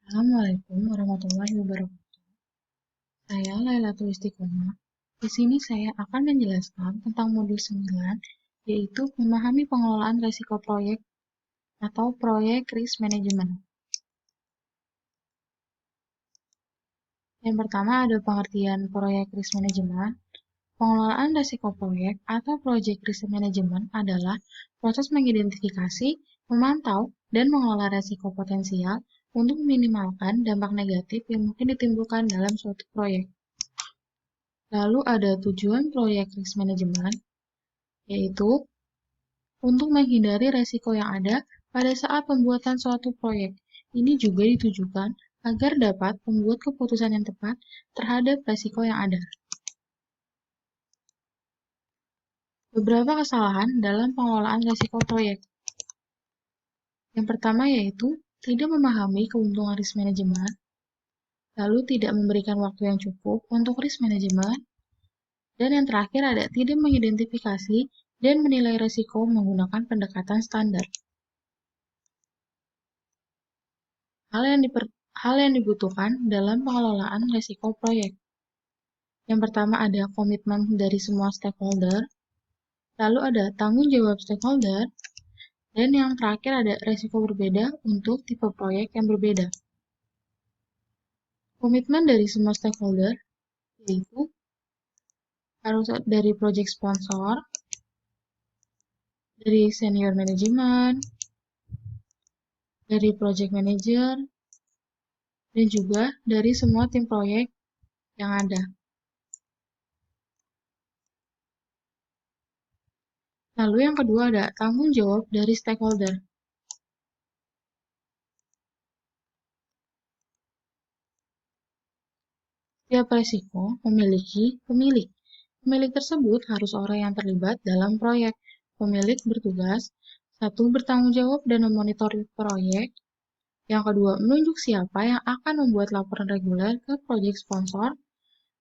Assalamualaikum warahmatullahi wabarakatuh. Saya Lailatul Istiqomah. Di sini saya akan menjelaskan tentang modul 9, yaitu memahami pengelolaan risiko proyek atau proyek risk management. Yang pertama ada pengertian proyek risk management. Pengelolaan risiko proyek atau project risk management adalah proses mengidentifikasi, memantau, dan mengelola risiko potensial untuk meminimalkan dampak negatif yang mungkin ditimbulkan dalam suatu proyek. Lalu ada tujuan proyek risk management, yaitu untuk menghindari risiko yang ada pada saat pembuatan suatu proyek. Ini juga ditujukan agar dapat membuat keputusan yang tepat terhadap risiko yang ada. Beberapa kesalahan dalam pengelolaan risiko proyek. Yang pertama yaitu tidak memahami keuntungan risk management, lalu tidak memberikan waktu yang cukup untuk risk management, dan yang terakhir ada tidak mengidentifikasi dan menilai risiko menggunakan pendekatan standar. Hal yang dibutuhkan dalam pengelolaan risiko proyek. Yang pertama ada komitmen dari semua stakeholder, lalu ada tanggung jawab stakeholder, dan yang terakhir ada risiko berbeda untuk tipe proyek yang berbeda. Komitmen dari semua stakeholder yaitu harus dari project sponsor, dari senior management, dari project manager, dan juga dari semua tim proyek yang ada. Lalu yang kedua ada tanggung jawab dari stakeholder. Setiap risiko memiliki pemilik. Pemilik tersebut harus orang yang terlibat dalam proyek. Pemilik bertugas, 1. Bertanggung jawab dan memonitor proyek. Yang kedua, menunjuk siapa yang akan membuat laporan reguler ke proyek sponsor.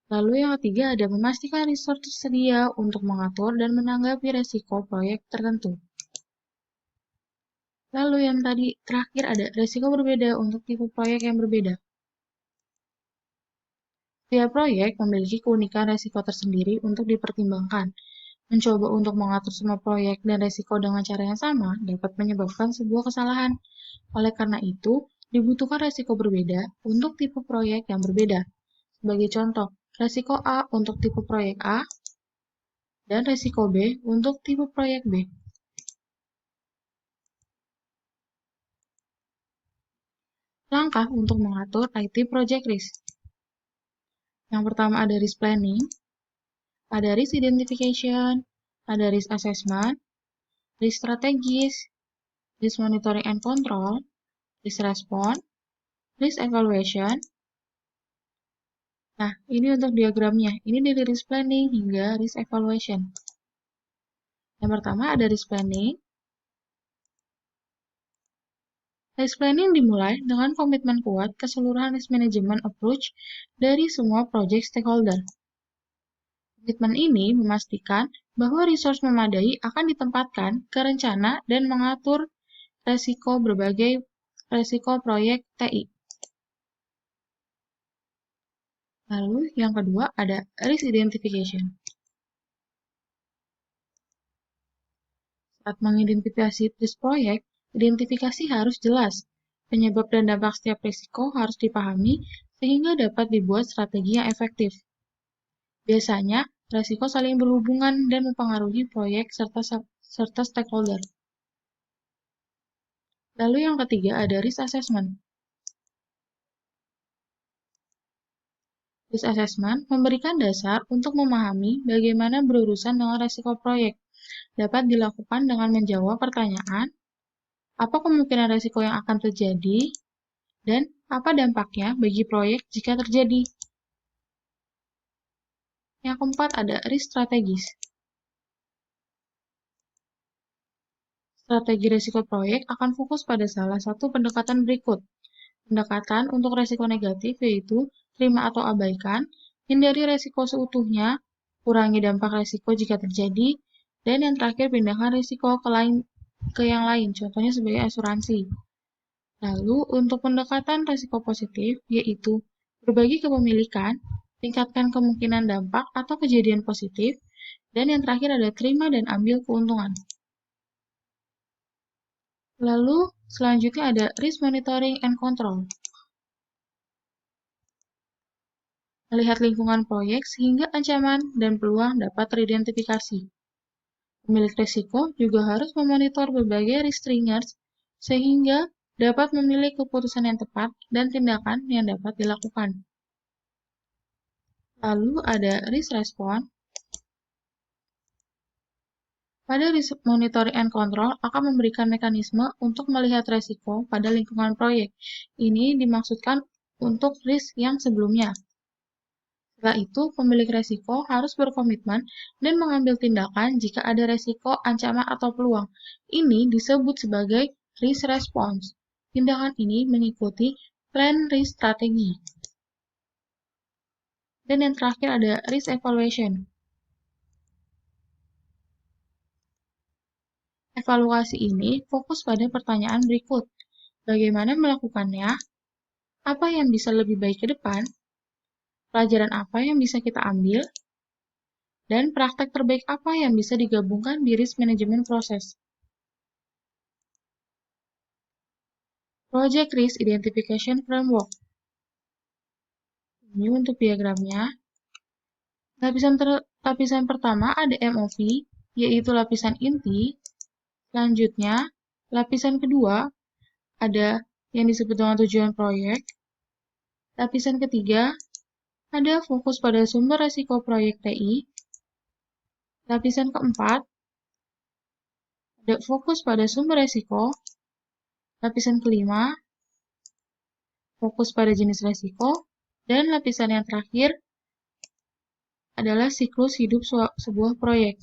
Lalu yang ketiga ada memastikan resource tersedia untuk mengatur dan menanggapi risiko proyek tertentu. Lalu yang tadi terakhir ada risiko berbeda untuk tipe proyek yang berbeda. Setiap proyek memiliki keunikan risiko tersendiri untuk dipertimbangkan. Mencoba untuk mengatur semua proyek dan risiko dengan cara yang sama dapat menyebabkan sebuah kesalahan. Oleh karena itu, dibutuhkan risiko berbeda untuk tipe proyek yang berbeda. Sebagai contoh, risiko A untuk tipe proyek A dan risiko B untuk tipe proyek B. Langkah untuk mengatur IT project risk. Yang pertama ada risk planning, ada risk identification, ada risk assessment, risk strategis, risk monitoring and control, risk response, risk evaluation. Nah, ini untuk diagramnya. Ini dari risk planning hingga risk evaluation. Yang pertama ada risk planning. Risk planning dimulai dengan komitmen kuat keseluruhan risk management approach dari semua project stakeholder. Komitmen ini memastikan bahwa resource memadai akan ditempatkan ke rencana dan mengatur risiko berbagai risiko proyek TI. Lalu yang kedua ada risk identification. Saat mengidentifikasi risk proyek, identifikasi harus jelas. Penyebab dan dampak setiap risiko harus dipahami sehingga dapat dibuat strategi yang efektif. Biasanya, risiko saling berhubungan dan mempengaruhi proyek serta stakeholder. Lalu yang ketiga ada risk assessment. Risk assessment memberikan dasar untuk memahami bagaimana berurusan dengan risiko proyek. Dapat dilakukan dengan menjawab pertanyaan, apa kemungkinan risiko yang akan terjadi, dan apa dampaknya bagi proyek jika terjadi. Yang keempat ada risk strategis. Strategi risiko proyek akan fokus pada salah satu pendekatan berikut. Pendekatan untuk risiko negatif yaitu terima atau abaikan, hindari risiko seutuhnya, kurangi dampak risiko jika terjadi, dan yang terakhir pindahkan risiko ke yang lain, contohnya sebagai asuransi. Lalu untuk pendekatan risiko positif, yaitu berbagi kepemilikan, tingkatkan kemungkinan dampak atau kejadian positif, dan yang terakhir ada terima dan ambil keuntungan. Lalu selanjutnya ada risk monitoring and control. Melihat lingkungan proyek sehingga ancaman dan peluang dapat teridentifikasi. Pemilik risiko juga harus memonitor berbagai risk triggers sehingga dapat memilih keputusan yang tepat dan tindakan yang dapat dilakukan. Lalu ada risk response. Pada risk monitoring and control akan memberikan mekanisme untuk melihat risiko pada lingkungan proyek. Ini dimaksudkan untuk risk yang sebelumnya. Setelah itu, pemilik risiko harus berkomitmen dan mengambil tindakan jika ada risiko, ancaman, atau peluang. Ini disebut sebagai risk response. Tindakan ini mengikuti plan risk strategi. Dan yang terakhir ada risk evaluation. Evaluasi ini fokus pada pertanyaan berikut. Bagaimana melakukannya? Apa yang bisa lebih baik ke depan? Pelajaran apa yang bisa kita ambil? Dan praktek terbaik apa yang bisa digabungkan di risk management proses? Project Risk Identification Framework. Ini untuk diagramnya. Lapisan pertama ada MOV, yaitu lapisan inti. Selanjutnya, lapisan kedua ada yang disebut dengan tujuan proyek. Lapisan ketiga ada fokus pada sumber resiko proyek TI. Lapisan keempat ada fokus pada sumber resiko. Lapisan kelima fokus pada jenis resiko. Dan lapisan yang terakhir adalah siklus hidup sebuah proyek.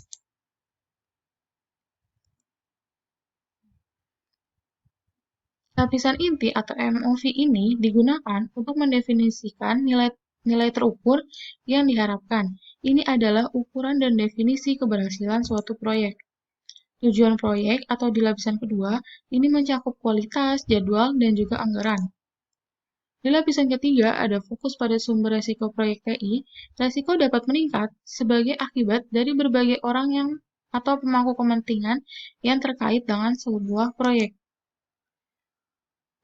Lapisan inti atau MOV ini digunakan untuk mendefinisikan nilai terukur yang diharapkan. Ini adalah ukuran dan definisi keberhasilan suatu proyek. Tujuan proyek atau di lapisan kedua ini mencakup kualitas, jadwal, dan juga anggaran. Di lapisan ketiga ada fokus pada sumber resiko proyek TI. Resiko dapat meningkat sebagai akibat dari berbagai orang atau pemangku kepentingan yang terkait dengan sebuah proyek.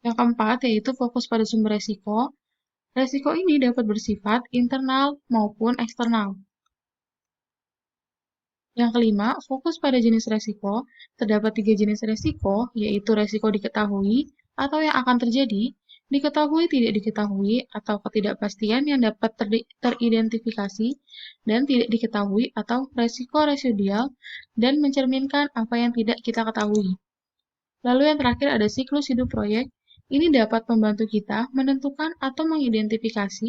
Yang keempat yaitu fokus pada sumber resiko. Resiko ini dapat bersifat internal maupun eksternal. Yang kelima, fokus pada jenis resiko. Terdapat 3 jenis resiko, yaitu resiko diketahui atau yang akan terjadi, diketahui tidak diketahui, atau ketidakpastian yang dapat teridentifikasi, dan tidak diketahui atau resiko residual dan mencerminkan apa yang tidak kita ketahui. Lalu yang terakhir ada siklus hidup proyek. Ini dapat membantu kita menentukan atau mengidentifikasi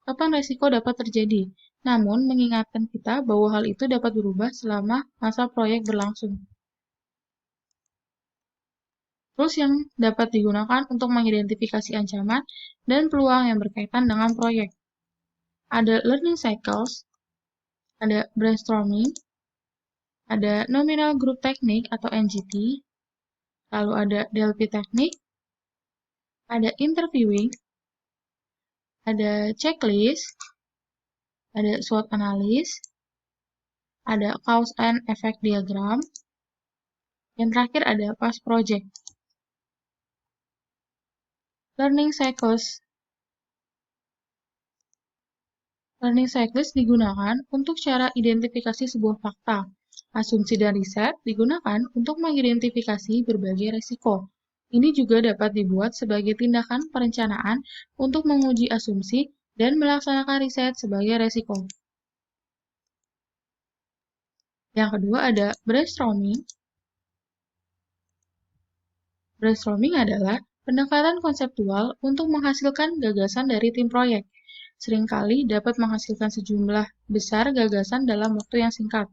kapan resiko dapat terjadi, namun mengingatkan kita bahwa hal itu dapat berubah selama masa proyek berlangsung. Terus yang dapat digunakan untuk mengidentifikasi ancaman dan peluang yang berkaitan dengan proyek. Ada learning cycles, ada brainstorming, ada nominal group technique atau NGT, lalu ada DLP technique, ada interviewing, ada checklist, ada SWOT analysis, ada cause and effect diagram, yang terakhir ada past project. Learning cycles. Learning cycles digunakan untuk cara identifikasi sebuah fakta. Asumsi dan riset digunakan untuk mengidentifikasi berbagai risiko. Ini juga dapat dibuat sebagai tindakan perencanaan untuk menguji asumsi dan melaksanakan riset sebagai risiko. Yang kedua ada brainstorming. Brainstorming adalah pendekatan konseptual untuk menghasilkan gagasan dari tim proyek. Seringkali dapat menghasilkan sejumlah besar gagasan dalam waktu yang singkat.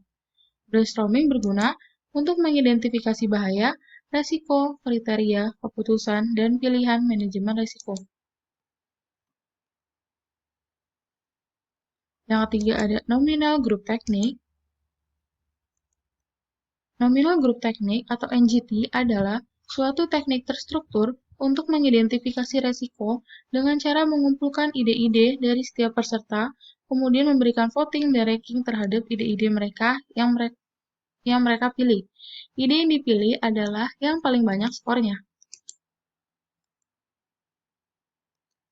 Brainstorming berguna untuk mengidentifikasi bahaya, resiko, kriteria, keputusan, dan pilihan manajemen risiko. Yang ketiga ada nominal group technique. Nominal group technique atau NGT adalah suatu teknik terstruktur untuk mengidentifikasi resiko dengan cara mengumpulkan ide-ide dari setiap peserta, kemudian memberikan voting dan ranking terhadap ide-ide yang mereka pilih. Ide yang dipilih adalah yang paling banyak skornya.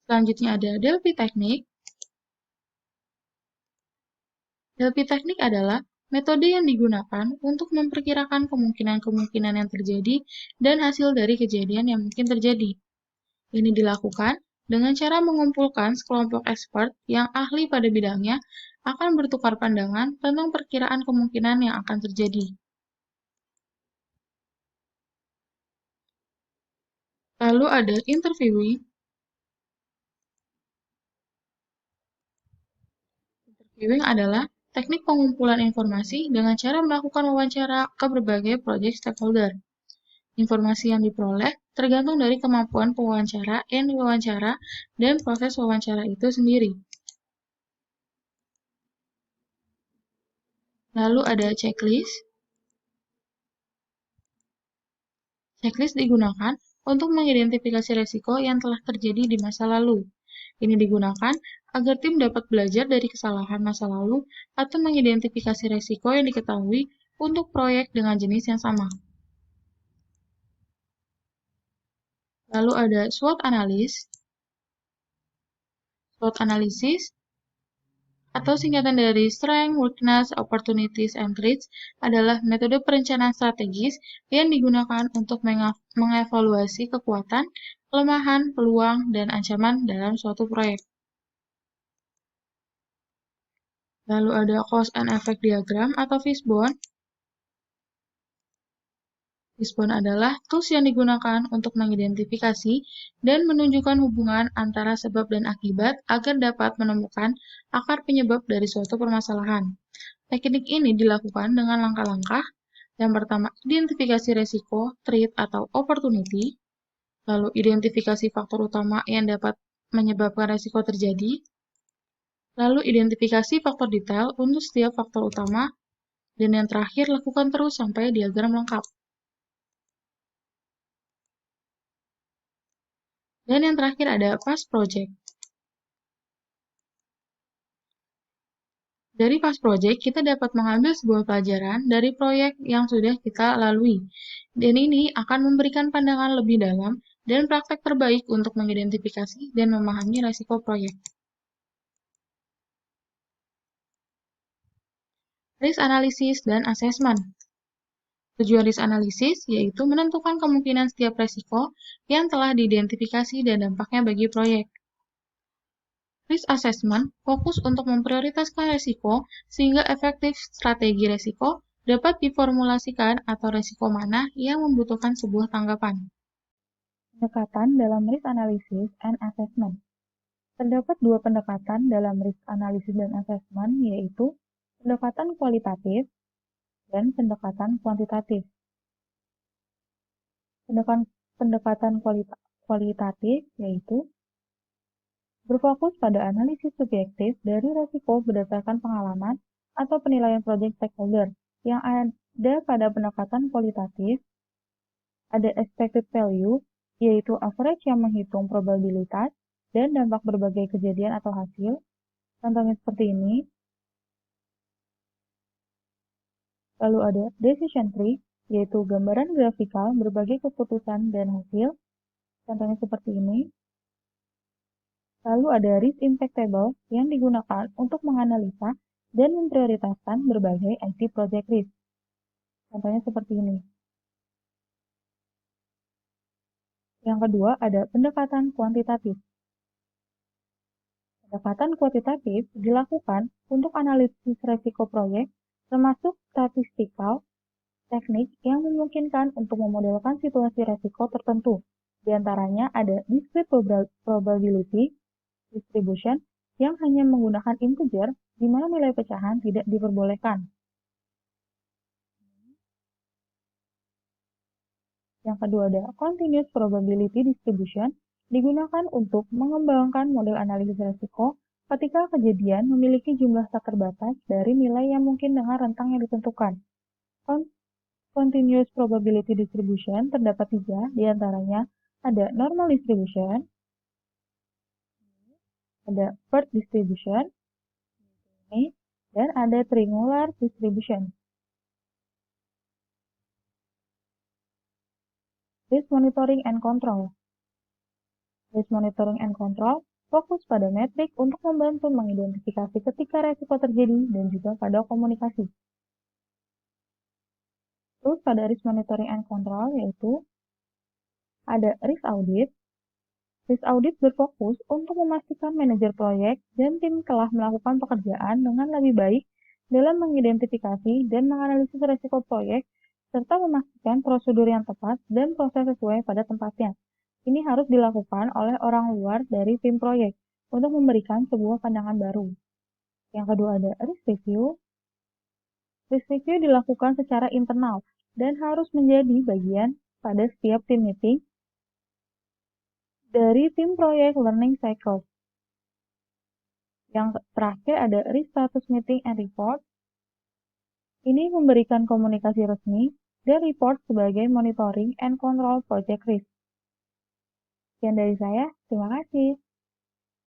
Selanjutnya ada Delphi Teknik. Delphi Teknik adalah metode yang digunakan untuk memperkirakan kemungkinan-kemungkinan yang terjadi dan hasil dari kejadian yang mungkin terjadi. Ini dilakukan dengan cara mengumpulkan sekelompok expert yang ahli pada bidangnya akan bertukar pandangan tentang perkiraan kemungkinan yang akan terjadi. Lalu ada interviewing. Interviewing adalah teknik pengumpulan informasi dengan cara melakukan wawancara ke berbagai proyek stakeholder. Informasi yang diperoleh tergantung dari kemampuan pewawancara yang diwawancara dan proses wawancara itu sendiri. Lalu ada checklist. Checklist digunakan untuk mengidentifikasi risiko yang telah terjadi di masa lalu. Ini digunakan agar tim dapat belajar dari kesalahan masa lalu atau mengidentifikasi risiko yang diketahui untuk proyek dengan jenis yang sama. Lalu ada SWOT analysis. SWOT analysis atau singkatan dari Strength, Weakness, Opportunities, and Threats adalah metode perencanaan strategis yang digunakan untuk mengevaluasi kekuatan, kelemahan, peluang, dan ancaman dalam suatu proyek. Lalu ada Cause and Effect Diagram atau Fishbone. Fishbone adalah tools yang digunakan untuk mengidentifikasi dan menunjukkan hubungan antara sebab dan akibat agar dapat menemukan akar penyebab dari suatu permasalahan. Teknik ini dilakukan dengan langkah-langkah. Yang pertama, identifikasi resiko, threat atau opportunity. Lalu, identifikasi faktor utama yang dapat menyebabkan resiko terjadi. Lalu, identifikasi faktor detail untuk setiap faktor utama. Dan yang terakhir, lakukan terus sampai diagram lengkap. Dan yang terakhir ada past project. Dari past project, kita dapat mengambil sebuah pelajaran dari proyek yang sudah kita lalui. Dan ini akan memberikan pandangan lebih dalam dan praktek terbaik untuk mengidentifikasi dan memahami risiko proyek. Risk analysis dan assessment. Tujuan risk analysis yaitu menentukan kemungkinan setiap risiko yang telah diidentifikasi dan dampaknya bagi proyek. Risk assessment fokus untuk memprioritaskan risiko sehingga efektif strategi risiko dapat diformulasikan atau risiko mana yang membutuhkan sebuah tanggapan. Pendekatan dalam risk analysis and assessment. Terdapat dua pendekatan dalam risk analysis dan assessment, yaitu pendekatan kualitatif dan pendekatan kuantitatif. Pendekatan kualitatif yaitu berfokus pada analisis subjektif dari risiko berdasarkan pengalaman atau penilaian proyek stakeholder. Yang ada pada pendekatan kualitatif, ada expected value, yaitu average yang menghitung probabilitas dan dampak berbagai kejadian atau hasil. Contohnya seperti ini. Lalu ada decision tree, yaitu gambaran grafikal berbagai keputusan dan hasil. Contohnya seperti ini. Lalu ada risk impact table yang digunakan untuk menganalisa dan memprioritaskan berbagai IT project risk. Contohnya seperti ini. Yang kedua ada pendekatan kuantitatif. Pendekatan kuantitatif dilakukan untuk analisis risiko proyek, termasuk statistikal, teknik yang memungkinkan untuk memodelkan situasi risiko tertentu. Di antaranya ada discrete probability distribution yang hanya menggunakan integer di mana nilai pecahan tidak diperbolehkan. Yang kedua ada continuous probability distribution, digunakan untuk mengembangkan model analisis risiko ketika kejadian memiliki jumlah tak terbatas dari nilai yang mungkin dengan rentang yang ditentukan. Continuous probability distribution terdapat 3, diantaranya Ada normal distribution, ada bird distribution, dan ada triangular distribution. Risk monitoring and control. Risk monitoring and control fokus pada metrik untuk membantu mengidentifikasi ketika resiko terjadi dan juga pada komunikasi. Terus pada risk monitoring and control yaitu ada risk audit. Risk audit berfokus untuk memastikan manajer proyek dan tim telah melakukan pekerjaan dengan lebih baik dalam mengidentifikasi dan menganalisis resiko proyek serta memastikan prosedur yang tepat dan proses sesuai pada tempatnya. Ini harus dilakukan oleh orang luar dari tim proyek untuk memberikan sebuah pandangan baru. Yang kedua ada risk review. Risk review dilakukan secara internal dan harus menjadi bagian pada setiap tim meeting dari tim proyek learning cycle. Yang terakhir ada risk status meeting and report. Ini memberikan komunikasi resmi dan report sebagai monitoring and control project risk. Sekian dari saya, terima kasih.